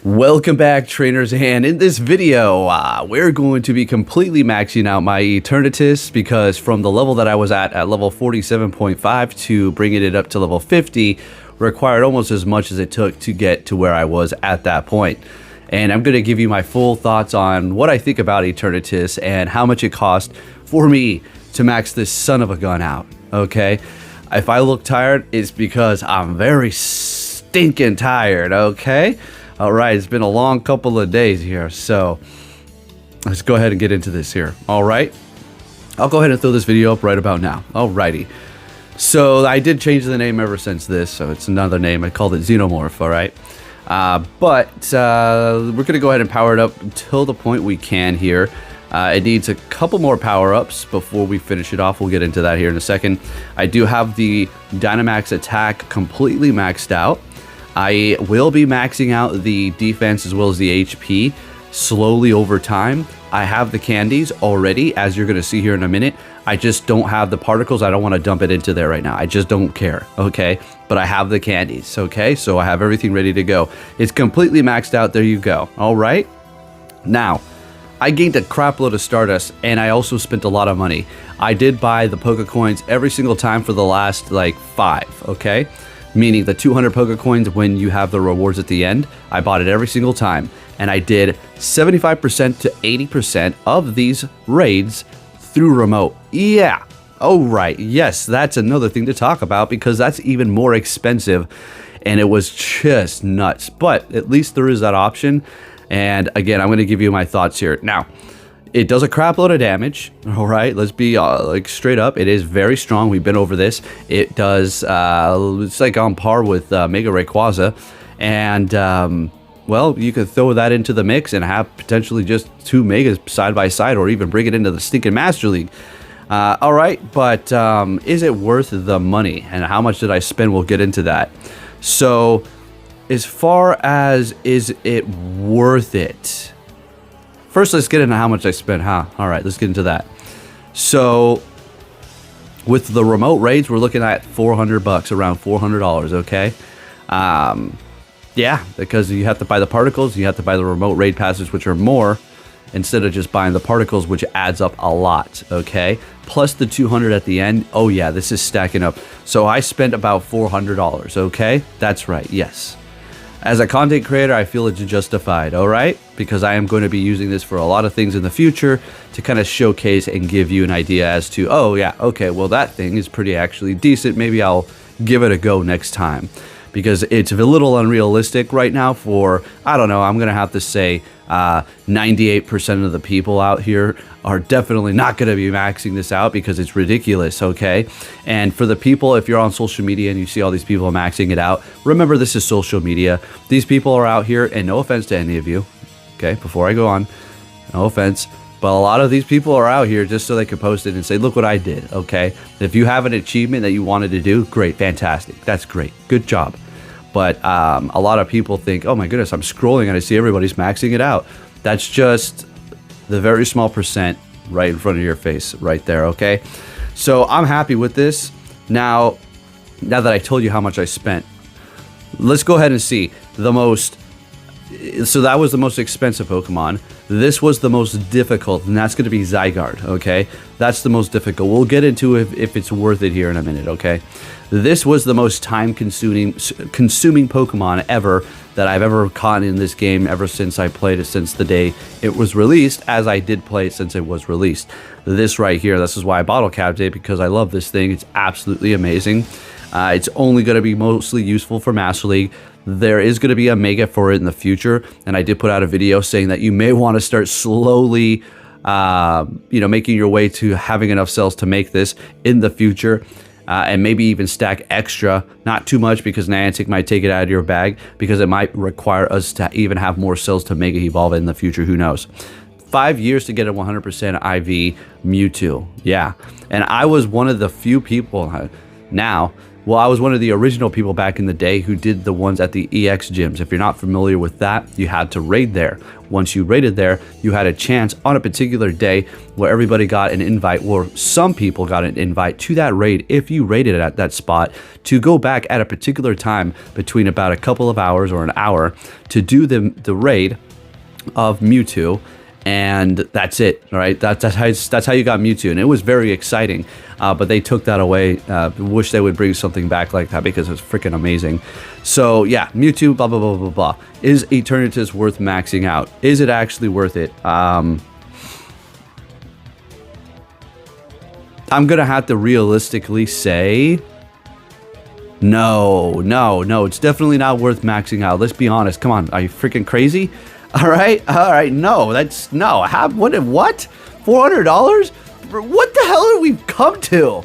Welcome back, trainers, and in this video we're going to be completely maxing out my Eternatus, because from the level that I was at level 47.5 to bringing it up to level 50 required almost as much as it took to get to where I was at that point. And I'm going to give you my full thoughts on what I think about Eternatus and how much it cost for me to max this son of a gun out, okay? If I look tired, it's because I'm very stinking tired, okay? Alright, it's been a long couple of days here, so let's go ahead and get into this here. Alright, I'll go ahead and throw this video up right about now. Alrighty, so I did change the name ever since this, so it's another name. I called it Xenomorph, alright? But we're going to go ahead and power it up until the point we can here. It needs a couple more power-ups before we finish it off. We'll get into that here in a second. I do have the Dynamax attack completely maxed out. I will be maxing out the defense as well as the HP slowly over time. I have the candies already, as you're going to see here in a minute. I just don't have the particles. I don't want to dump it into there right now. I just don't care, okay? But I have the candies, okay? So I have everything ready to go. It's completely maxed out. There you go. All right? Now, I gained a crap load of Stardust, and I also spent a lot of money. I did buy the Pokecoins every single time for the last, like, 5, okay? Meaning the 200 Pokecoins when you have the rewards at the end. I bought it every single time, and I did 75% to 80% of these raids through remote. Yeah. Oh, right. Yes, that's another thing to talk about, because that's even more expensive, and it was just nuts. But at least there is that option. And again, I'm going to give you my thoughts here. Now, it does a crap load of damage, all right? Let's be like straight up. It is very strong. We've been over this. It does, it's like on par with Mega Rayquaza. And, well, you could throw that into the mix and have potentially just 2 Megas side by side, or even bring it into the stinking Master League. All right, but is it worth the money? And how much did I spend? We'll get into that. So, as far as is it worth it? First, let's get into how much I spent, huh? All right, let's get into that. So, with the remote raids, we're looking at $400, around $400, okay? Yeah, because you have to buy the particles, you have to buy the remote raid passes, which are more, instead of just buying the particles, which adds up a lot, okay? Plus the 200 at the end. Oh yeah, this is stacking up. So I spent about $400, okay? That's right, yes. As a content creator, I feel it's justified, all right? Because I am going to be using this for a lot of things in the future to kind of showcase and give you an idea as to, oh yeah, okay, well that thing is pretty actually decent. Maybe I'll give it a go next time. Because it's a little unrealistic right now for, I don't know, I'm going to have to say 98% of the people out here are definitely not going to be maxing this out, because it's ridiculous, okay? And for the people, if you're on social media and you see all these people maxing it out, remember this is social media. These people are out here, and no offense to any of you, okay, before I go on, no offense, but a lot of these people are out here just so they can post it and say, look what I did, okay? If you have an achievement that you wanted to do, great, fantastic, that's great, good job. But a lot of people think, oh my goodness, I'm scrolling and I see everybody's maxing it out. That's just the very small percent right in front of your face right there, okay? So I'm happy with this. Now that I told you how much I spent, let's go ahead and see the most. So that was the most expensive Pokemon. This was the most difficult, and that's going to be Zygarde, okay? That's the most difficult. We'll get into if it's worth it here in a minute, okay? This was the most time-consuming Pokemon ever that I've ever caught in this game ever since I played it, since the day it was released, as I did play it since it was released. This right here, this is why I bottle capped it, because I love this thing. It's absolutely amazing. It's only going to be mostly useful for Master League. There is going to be a Mega for it in the future, and I did put out a video saying that you may want to start slowly, making your way to having enough cells to make this in the future, and maybe even stack extra, not too much, because Niantic might take it out of your bag, because it might require us to even have more cells to Mega Evolve in the future, who knows. 5 years to get a 100% IV Mewtwo, yeah, and I was one of the few people now Well, I was one of the original people back in the day who did the ones at the EX gyms. If you're not familiar with that, you had to raid there. Once you raided there, you had a chance on a particular day where everybody got an invite, or some people got an invite to that raid if you raided at that spot, to go back at a particular time between about a couple of hours or an hour to do the raid of Mewtwo. And that's it, all right? That's how you got Mewtwo, and it was very exciting. But they took that away. Wish they would bring something back like that because it's freaking amazing. So yeah, Mewtwo, blah blah blah blah blah. Is Eternatus worth maxing out? Is it actually worth it? I'm gonna have to realistically say no. It's definitely not worth maxing out. Let's be honest. Come on, are you freaking crazy? All right, no, that's no. What? $400? What the hell did we come to?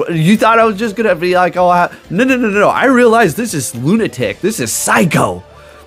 You thought I was just gonna be like, oh, no. I realize this is lunatic. This is psycho.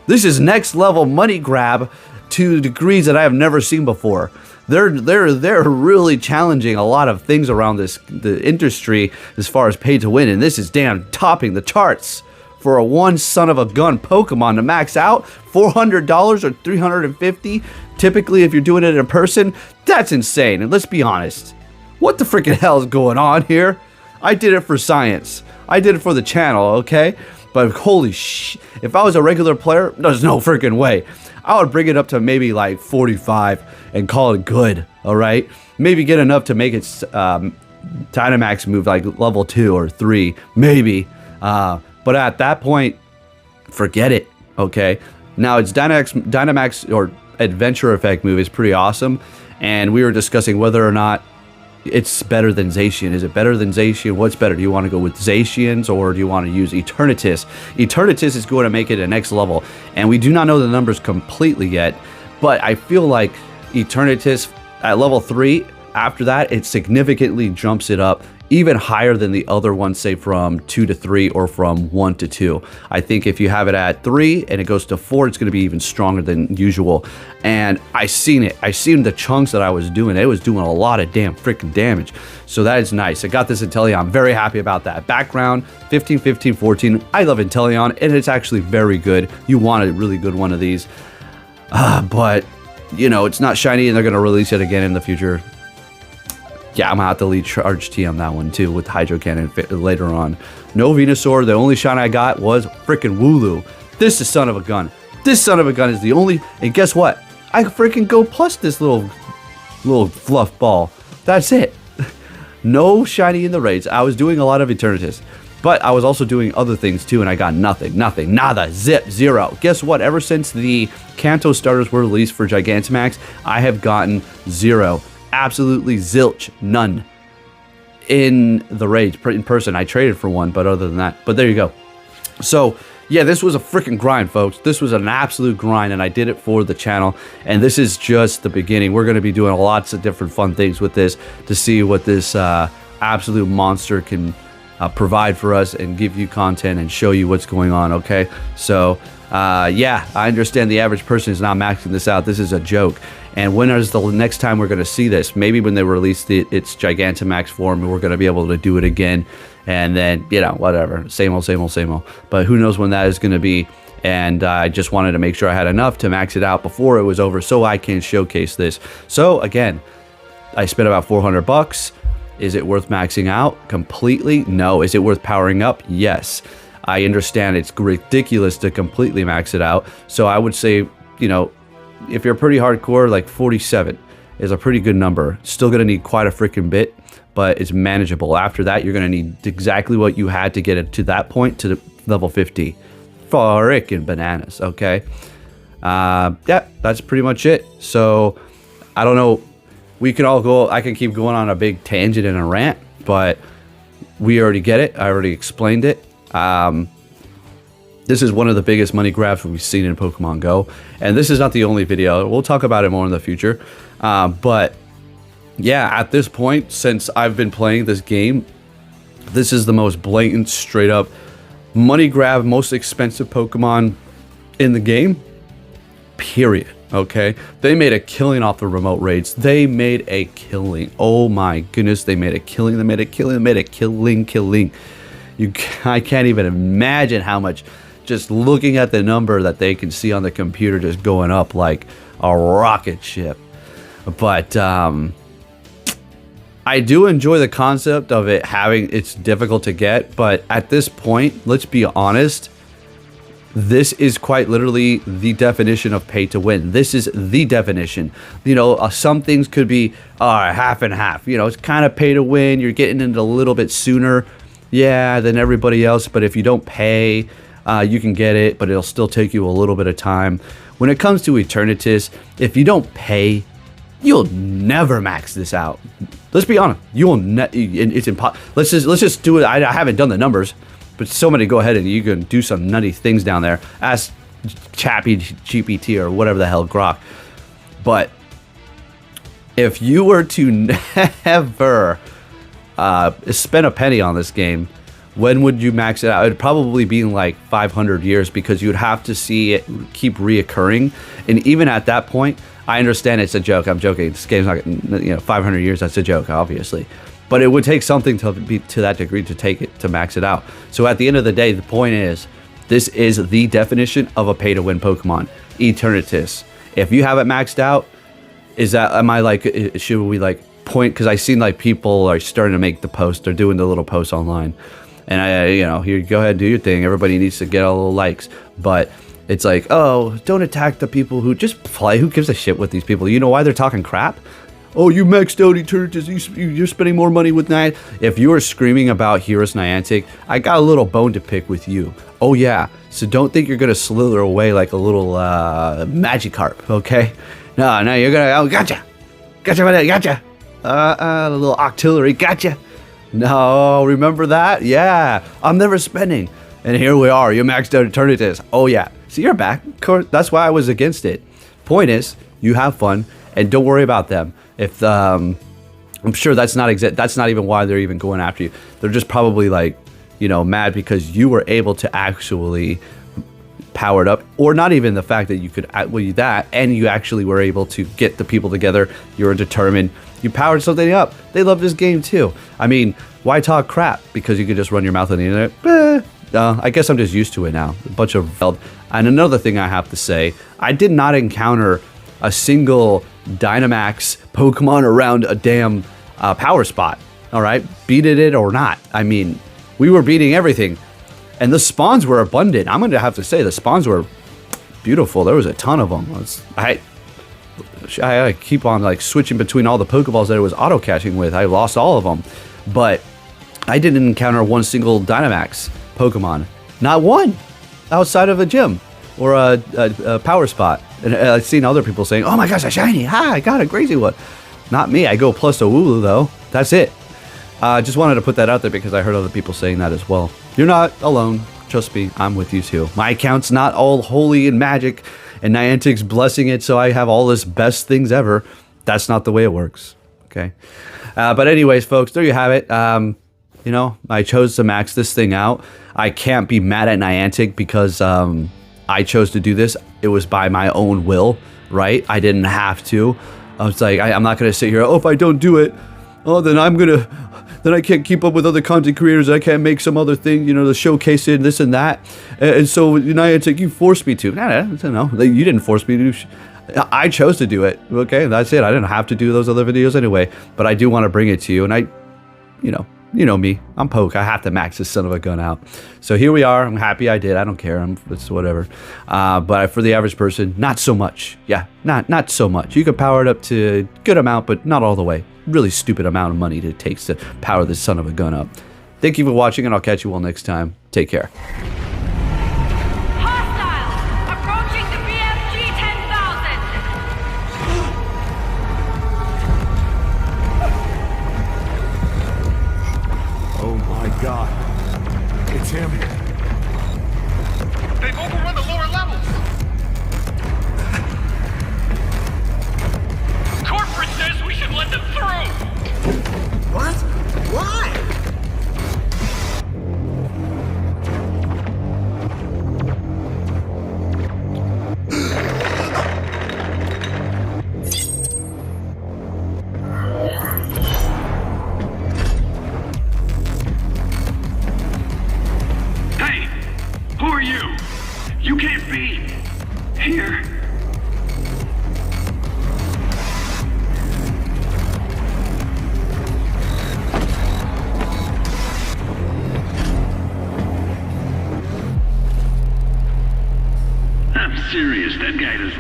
This is next level money grab to degrees that I have never seen before. They're really challenging a lot of things around the industry as far as pay to win, and this is damn topping the charts. For a one son of a gun Pokemon to max out $400 or $350, typically if you're doing it in person, that's insane. And let's be honest, what the freaking hell is going on here? I did it for science. I did it for the channel, okay? But holy if I was a regular player, there's no freaking way. I would bring it up to maybe like 45 and call it good, all right? Maybe get enough to make it Dynamax move like level 2 or 3, maybe. But at that point, forget it, okay? Now, its Dynamax or Adventure Effect move is pretty awesome, and we were discussing whether or not it's better than Zacian. Is it better than Zacian? What's better? Do you want to go with Zacians, or do you want to use Eternatus? Eternatus is going to make it a next level, and we do not know the numbers completely yet, but I feel like Eternatus at level 3, after that, it significantly jumps it up even higher than the other ones, say from 2 to 3 or from 1 to 2. I think if you have it at 3 and it goes to 4, it's going to be even stronger than usual. And I seen it. I seen the chunks that I was doing. It was doing a lot of damn freaking damage. So that is nice. I got this Inteleon. I'm very happy about that. Background 15, 15, 14. I love Inteleon, and it's actually very good. You want a really good one of these. But, you know, it's not shiny, and they're going to release it again in the future. Yeah, I'm gonna have to lead Charge T on that one too with Hydro Cannon later on. No Venusaur. The only shine I got was freaking Wooloo. This is son of a gun. This son of a gun is the only. And guess what? I freaking go plus this little fluff ball. That's it. No shiny in the raids. I was doing a lot of Eternatus, but I was also doing other things too, and I got nothing, nada, zip, zero. Guess what? Ever since the Kanto starters were released for Gigantamax, I have gotten 0. Absolutely zilch, none in the raid. In person, I traded for one, but other than that, but there you go. So yeah, this was a freaking grind, folks. This was an absolute grind, and I did it for the channel, and this is just the beginning. We're going to be doing lots of different fun things with this to see what this absolute monster can provide for us and give you content and show you what's going on, okay? So yeah, I understand the average person is not maxing this out. This is a joke. And when is the next time we're going to see this? Maybe when they release its Gigantamax form, we're going to be able to do it again. And then, you know, whatever. Same old. But who knows when that is going to be. And I just wanted to make sure I had enough to max it out before it was over so I can showcase this. So, again, I spent about $400. Is it worth maxing out completely? No. Is it worth powering up? Yes. I understand it's ridiculous to completely max it out. So I would say, you know, if you're pretty hardcore, like 47 is a pretty good number. Still going to need quite a freaking bit, but it's manageable. After that, you're going to need exactly what you had to get it to that point, to the level 50. Frickin' bananas, okay? Yeah, that's pretty much it. So, I don't know. We can all go, I can keep going on a big tangent and a rant, but we already get it. I already explained it. This is one of the biggest money grabs we've seen in Pokemon Go, and this is not the only video. We'll talk about it more in the future, but yeah, at this point, since I've been playing this game, this is the most blatant, straight up money grab, most expensive Pokemon in the game, period. Okay, they made a killing off the remote raids. They made a killing. Oh my goodness, they made a killing. They made a killing. I can't even imagine how much, just looking at the number that they can see on the computer just going up like a rocket ship. But I do enjoy the concept of it having, it's difficult to get, but at this point, let's be honest, this is quite literally the definition of pay to win. This is the definition. You know, some things could be half and half. You know, it's kind of pay to win. You're getting it a little bit sooner, than everybody else. But if you don't pay, you can get it, but it'll still take you a little bit of time. When it comes to Eternatus, if you don't pay, you'll never max this out. Let's be honest. It's impossible. Let's just do it. I haven't done the numbers. But somebody go ahead and you can do some nutty things down there. Ask Chappy GPT or whatever the hell, Grok. But if you were to never spend a penny on this game, when would you max it out? It'd probably be in like 500 years, because you'd have to see it keep reoccurring. And even at that point, I understand it's a joke. I'm joking. This game's not, 500 years, that's a joke, obviously. But it would take something to be to that degree to max it out. So at the end of the day, the point is, this is the definition of a pay-to-win Pokemon, Eternatus. If you have it maxed out, should we like point? Because I've seen like people are starting to make the post, they're doing the little posts online, and here, go ahead, do your thing. Everybody needs to get all the likes, but it's like, oh, don't attack the people who just play. Who gives a shit with these people? You know why they're talking crap? Oh, you maxed out Eternatus, you're spending more money with Niantic. If you are screaming about Heroes Niantic, I got a little bone to pick with you. Oh yeah, so don't think you're gonna slither away like a little Magikarp, okay? No, you're gonna, gotcha, a little Octillery, gotcha. No, remember that? Yeah, I'm never spending. And here we are, you maxed out Eternatus. Oh yeah, so you're back. Of course, that's why I was against it. Point is, you have fun, and don't worry about them. If I'm sure that's not even why they're even going after you. They're just probably like, mad because you were able to actually power it up, or not even the fact that you could and you actually were able to get the people together. You were determined. You powered something up. They love this game too. I mean, why talk crap? Because you could just run your mouth on the internet. I guess I'm just used to it now. A bunch of. And another thing I have to say, I did not encounter a single Dynamax Pokemon around a damn power spot. All right, beat it or not. I mean, we were beating everything, and the spawns were abundant. I'm going to have to say the spawns were beautiful. There was a ton of them. I keep on like switching between all the Pokeballs that it was auto catching with. I lost all of them, but I didn't encounter one single Dynamax Pokemon, not one, outside of a gym or a power spot. And I've seen other people saying, oh my gosh, a shiny, I got a crazy one. Not me, I go plus a Wooloo though, that's it. Just wanted to put that out there because I heard other people saying that as well. You're not alone, trust me, I'm with you too. My account's not all holy and magic, and Niantic's blessing it so I have all this best things ever. That's not the way it works, okay? But anyways, folks, there you have it. I chose to max this thing out. I can't be mad at Niantic because I chose to do this. It was by my own will, right? I didn't have to. I was like, I'm not going to sit here, if I don't do it, then I can't keep up with other content creators. I can't make some other thing, to showcase it and this and that. And so Niantic, you forced me to. No, you didn't force me to. I chose to do it. Okay, that's it. I didn't have to do those other videos anyway, but I do want to bring it to you. And you know me, I'm Poke. I have to max this son of a gun out. So here we are. I'm happy I did. I don't care. It's whatever. But for the average person, not so much. Yeah, not so much. You can power it up to a good amount, but not all the way. Really stupid amount of money it takes to power this son of a gun up. Thank you for watching, and I'll catch you all next time. Take care. God, it's him. They've overrun the lower levels. Corporate says we should let them through. What? Why?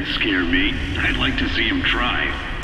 doesn't scare me. I'd like to see him try.